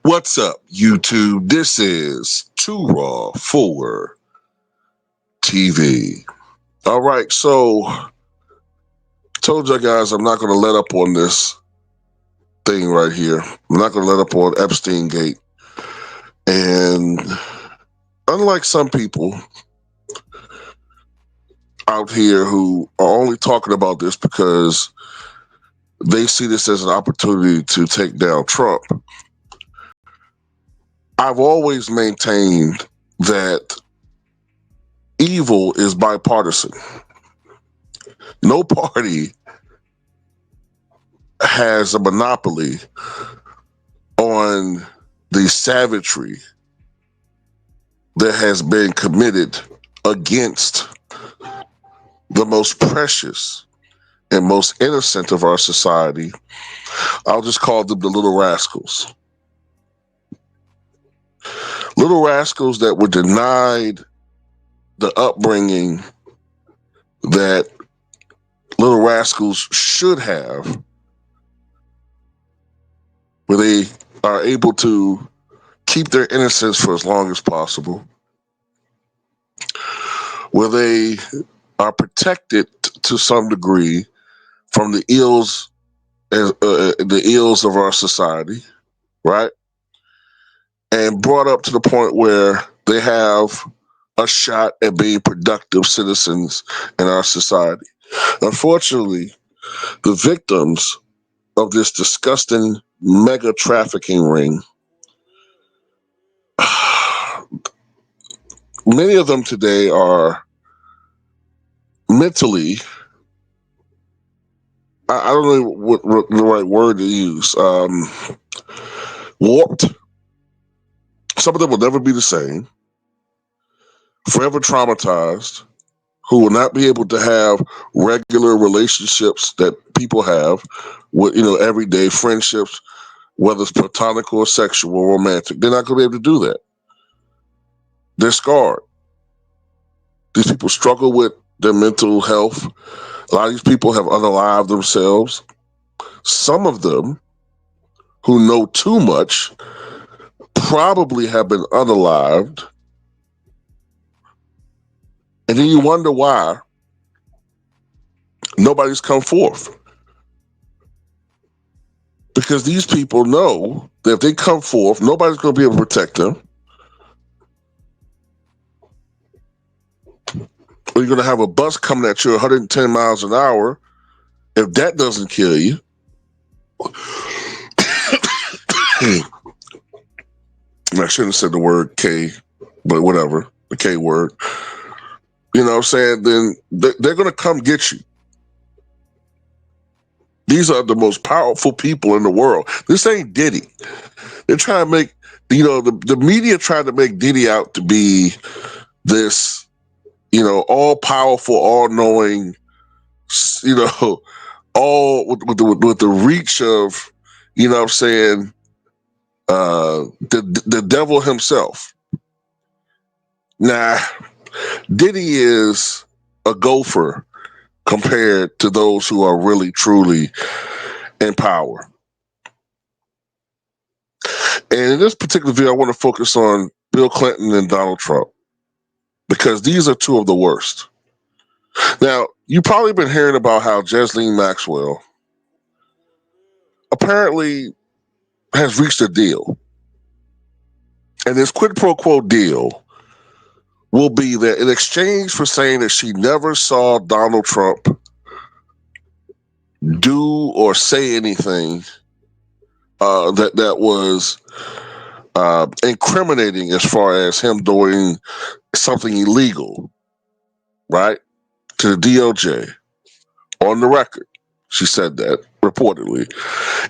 What's up, YouTube? This is Too Raw for TV. All right, so told you guys I'm not going to let up on this thing right here. I'm not going to let up on Epstein Gate. And unlike some people out here who are only talking about this because they see this as an opportunity to take down Trump, I've always maintained that evil is bipartisan. No party has a monopoly on the savagery that has been committed against the most precious and most innocent of our society. I'll just call them the little rascals. Little rascals that were denied the upbringing that little rascals should have, where they are able to keep their innocence for as long as possible, where they are protected to some degree from the ills of our society, right? And brought up to the point where they have a shot at being productive citizens in our society. Unfortunately, the victims of this disgusting mega trafficking ring, many of them today are mentally, I don't know what the right word to use, warped. Some of them will never be the same, forever traumatized, who will not be able to have regular relationships that people have with, everyday friendships, whether it's platonic or sexual or romantic. They're not going to be able to do that. They're scarred. These people struggle with their mental health. A lot of these people have unalived themselves. Some of them who know too much probably have been unalived. And then you wonder why nobody's come forth. Because these people know that if they come forth, nobody's going to be able to protect them. Or you're going to have a bus coming at you 110 miles an hour. If that doesn't kill you. I shouldn't have said the word K, but whatever, the K word. You know what I'm saying? Then they're going to come get you. These are the most powerful people in the world. This ain't Diddy. They're trying to make, the media trying to make Diddy out to be this, all powerful, all knowing, all with the reach of, what I'm saying, the devil himself. Nah, Diddy is a gopher compared to those who are really, truly in power. And in this particular video, I want to focus on Bill Clinton and Donald Trump, because these are two of the worst. Now, you've probably been hearing about how Ghislaine Maxwell apparently has reached a deal. And this quid pro quo deal will be that in exchange for saying that she never saw Donald Trump do or say anything that was incriminating as far as him doing something illegal, right, to the DOJ, on the record. She said that, reportedly.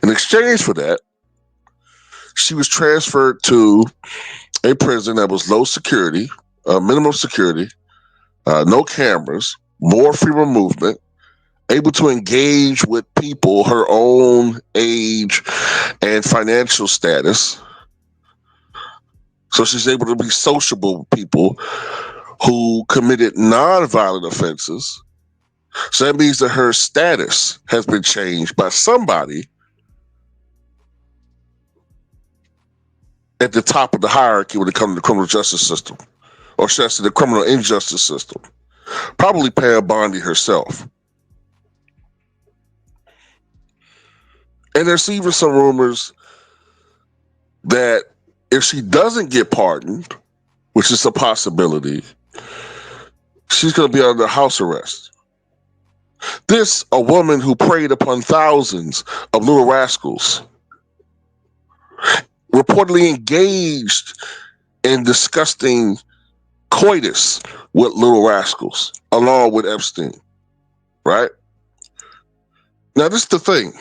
In exchange for that, she was transferred to a prison that was low security, minimum security, no cameras, more freedom of movement, able to engage with people her own age and financial status. So she's able to be sociable with people who committed non-violent offenses. So that means that her status has been changed by somebody at the top of the hierarchy when it comes to the criminal justice system, or should I say the criminal injustice system. Probably Pam Bondi herself. And there's even some rumors that if she doesn't get pardoned, which is a possibility, she's going to be under house arrest. This, a woman who preyed upon thousands of little rascals, reportedly engaged in disgusting coitus with little rascals, along with Epstein, right? Now, this is the thing.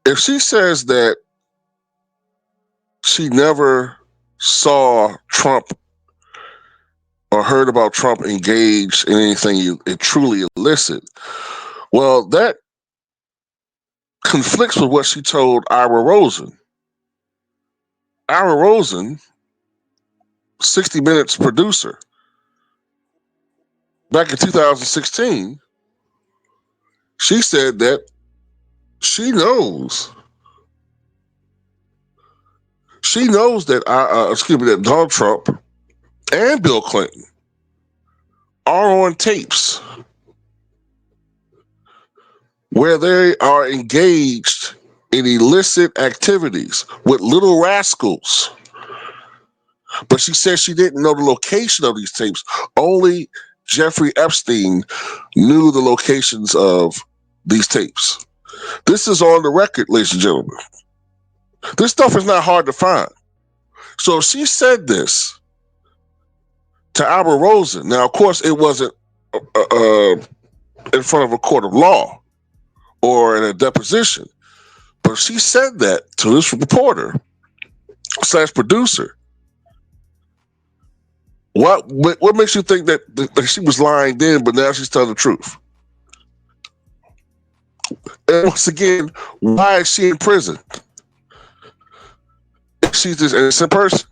If she says that she never saw Trump or heard about Trump engaged in anything truly illicit, well, that conflicts with what she told Ira Rosen. Ira Rosen, 60 Minutes producer, back in 2016, she said that she knows that that Donald Trump and Bill Clinton are on tapes where they are engaged in illicit activities with little rascals. But she said she didn't know the location of these tapes. Only Jeffrey Epstein knew the locations of these tapes. This is on the record, ladies and gentlemen. This stuff is not hard to find. So she said this to Ira Rosen. Now, of course, it wasn't in front of a court of law or in a deposition, but she said that to this reporter / producer. What makes you think that she was lying then, but now she's telling the truth? And once again, why is she in prison? She's this innocent person.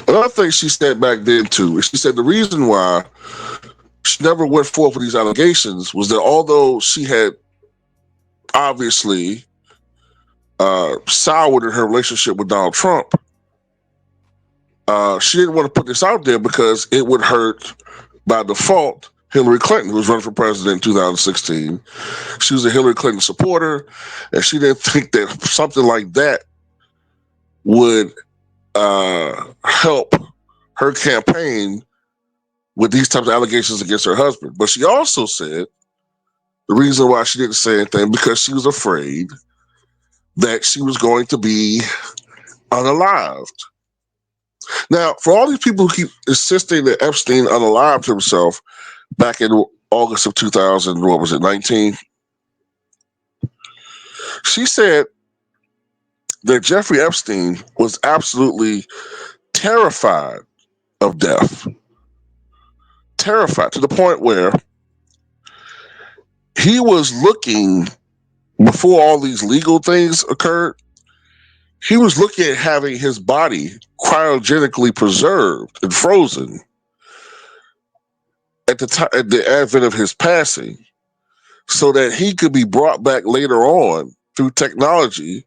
Another thing she said back then too, is she said the reason why she never went forth with these allegations was that although she had obviously soured in her relationship with Donald Trump, she didn't want to put this out there because it would hurt by default Hillary Clinton, who was running for president in 2016. She was a Hillary Clinton supporter, and she didn't think that something like that would help her campaign with these types of allegations against her husband. But she also said the reason why she didn't say anything because she was afraid that she was going to be unalived. Now, for all these people who keep insisting that Epstein unalived himself back in August of 19? She said that Jeffrey Epstein was absolutely terrified of death. Terrified to the point where he was looking, before all these legal things occurred, he was looking at having his body cryogenically preserved and frozen at the advent of his passing, so that he could be brought back later on through technology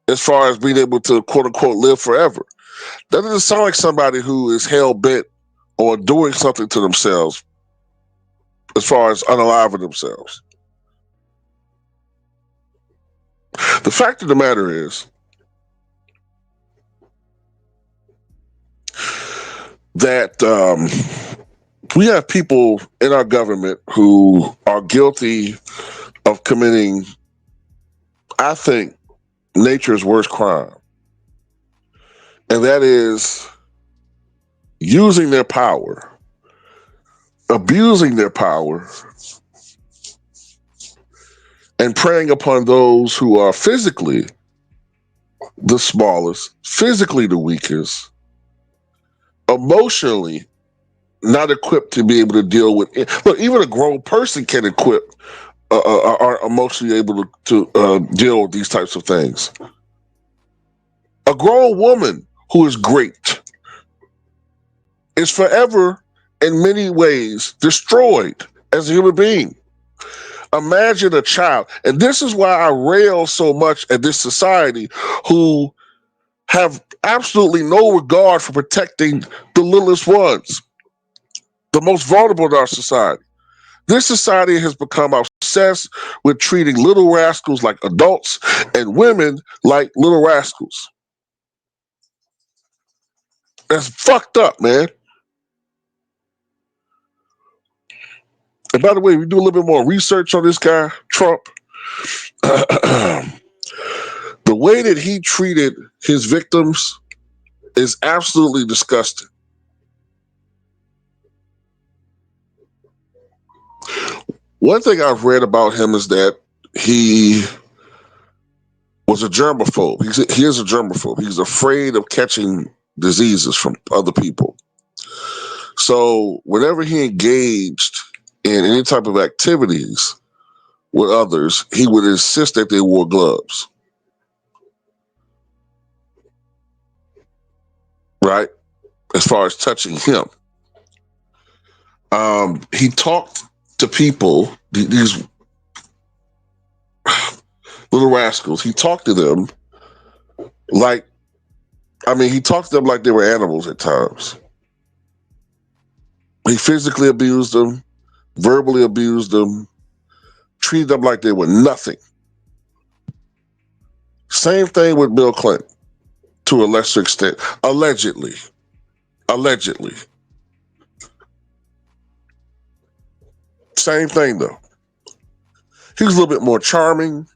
as far as being able to quote unquote live forever. That doesn't sound like somebody who is hell bent on doing something to themselves as far as unaliving themselves. The fact of the matter is that we have people in our government who are guilty of committing, I think, nature's worst crime. And that is using their power, abusing their power, and preying upon those who are physically the smallest, physically the weakest, emotionally not equipped to be able to deal with it. Look, even a grown person can are emotionally able to deal with these types of things. A grown woman who is great is forever, in many ways, destroyed as a human being. Imagine a child. And this is why I rail so much at this society who have absolutely no regard for protecting the littlest ones, the most vulnerable in our society. This society has become obsessed with treating little rascals like adults and women like little rascals. That's fucked up, man. And by the way, we do a little bit more research on this guy, Trump. The way that he treated his victims is absolutely disgusting. One thing I've read about him is that he was a germaphobe. He is a germaphobe. He's afraid of catching diseases from other people. So whenever he engaged in any type of activities with others, he would insist that they wore gloves, right? As far as touching him. He talked to people, these little rascals, he talked to them like, he talked to them like they were animals at times. He physically abused them, verbally abused them, treated them like they were nothing. Same thing with Bill Clinton, to a lesser extent, allegedly. Allegedly. Same thing though. He was a little bit more charming,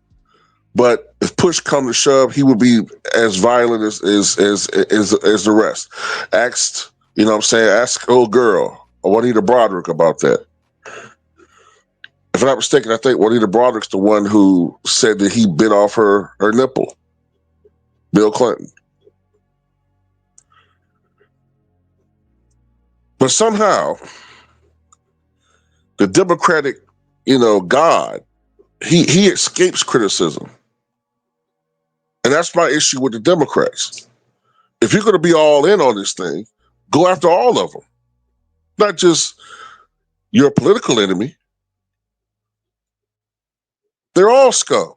but if push come to shove, he would be as violent as the rest. Ask old girl, Juanita Broderick, about that. If I'm not mistaken, I think Juanita Broderick's the one who said that he bit off her nipple. Bill Clinton. But somehow, the Democratic, God, he escapes criticism. And that's my issue with the Democrats. If you're going to be all in on this thing, go after all of them. Not just your political enemy. They're all scum.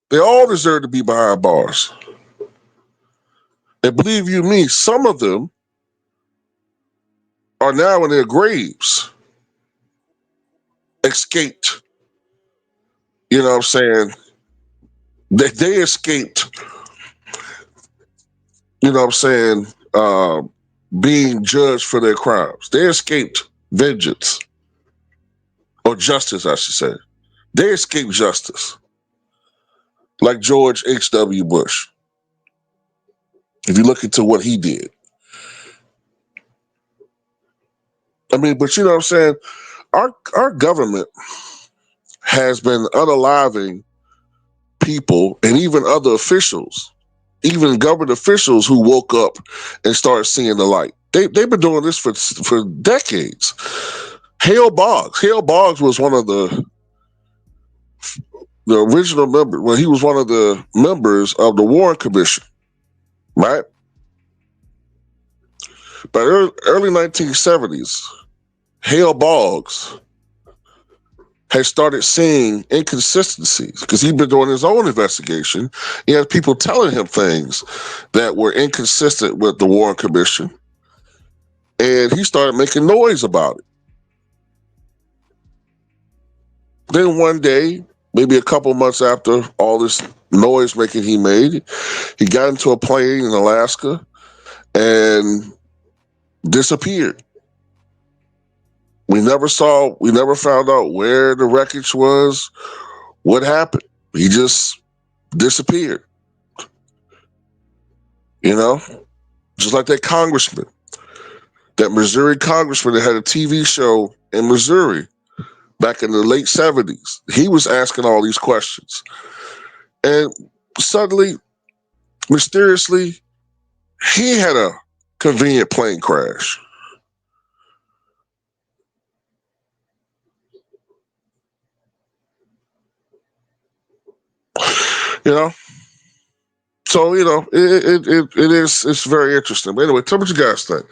They all deserve to be behind bars. And believe you me, some of them are now in their graves, escaped. You know what I'm saying? They escaped, you know what I'm saying, being judged for their crimes. They escaped vengeance, or justice, I should say. They escaped justice, like George H.W. Bush. If you look into what he did. But you know what I'm saying? Our government has been unaliving people and even other officials, even government officials who woke up and started seeing the light. They've been doing this for decades. Hale Boggs was one of the original members. Well, he was one of the members of the Warren Commission, right? By the early 1970s, Hale Boggs had started seeing inconsistencies because he'd been doing his own investigation. He had people telling him things that were inconsistent with the Warren Commission. And he started making noise about it. Then one day, maybe a couple months after all this noise making he made, he got into a plane in Alaska and disappeared. We never found out where the wreckage was, what happened. He just disappeared. Just like that congressman, that Missouri congressman that had a TV show in Missouri back in the late 70s. He was asking all these questions. And suddenly, mysteriously, he had a convenient plane crash. So it's very interesting. But anyway, tell me what you guys think.